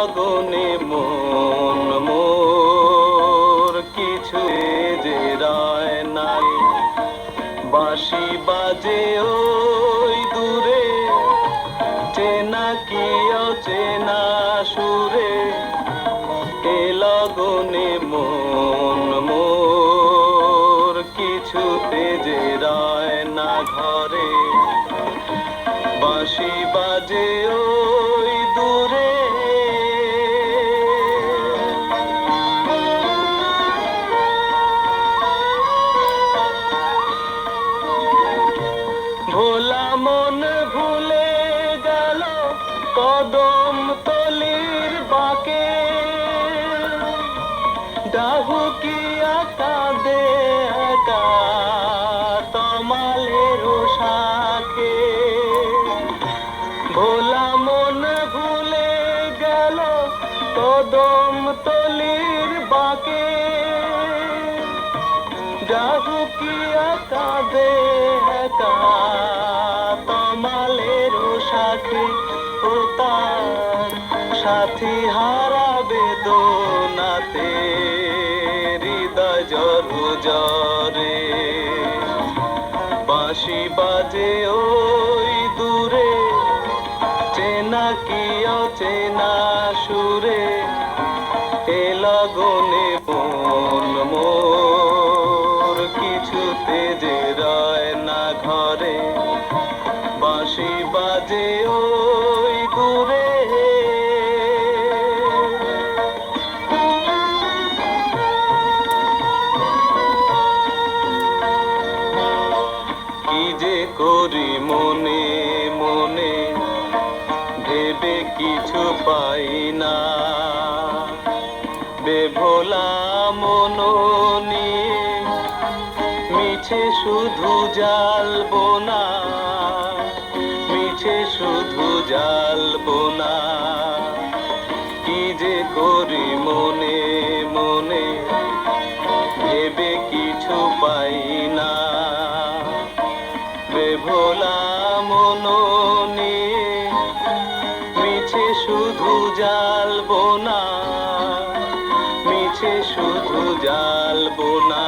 লগনে মন মোর কিছু যে রায় নাই। বাঁশি বাজে ওই দূরে, চেনা কি অচেনা সুরে। এ লগনে মন মোর কিছুতে যে রায় না ঘরে। বাঁশি বাজে ওই দূরে, ভোলা মন ভুলে গেল কদম তলির বাঁকে। ডাহুকিয়া কাঁদে একা তমালের শাকে। ভোলা মন ভুলে গেল কদম তলির বাঁকে। ডাহুকিয়া কাঁদে একা তমালের শাকে। ও তার সাথী হারা বেদনাতে হৃদয় জরু জরে। বাঁশি বাজে ওই দূরে, চেনা কি অচেনা সুরে। এ লগনে মন মোর কিছুতে যে রয় না ঘরে। বাঁশি বাজে ওই দূরে, কি যে করি মনে মনে ভেবে কিছু পাই না। বেভোলা মন নিয়ে মিছে শুধু জ্বালবো না। মিছে শুধু জ্বালবো না। কি যে করি মনে মনে ভেবে কিছু পাই না। বেভোলা মন নিয়ে মিছে শুধু জ্বালবো না। মিছে শুধু জ্বালবো না।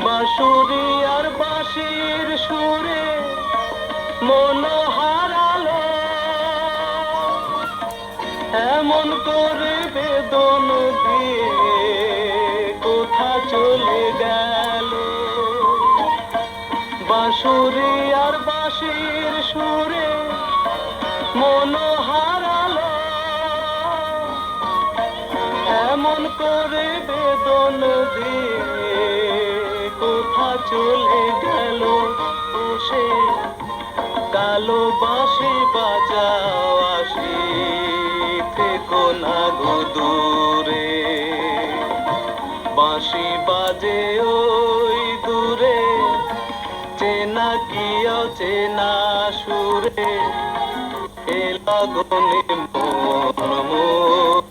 বাঁশুরি আর বাঁশির সুরে মন হারালো, এমন করে বেদন দিয়ে কোথা চলে গেল। বাঁশুরি আর বাঁশির সুরে মন হারালো, এমন করে বেদন দিয়ে কোথা চলে গেল। ও সে কালো বাঁশি বাজাও আসি থেকো না গো দূরে। বাঁশি বাজে ওই দূরে, চেনা কি অচেনা সুরে। এ লগনে মন মোর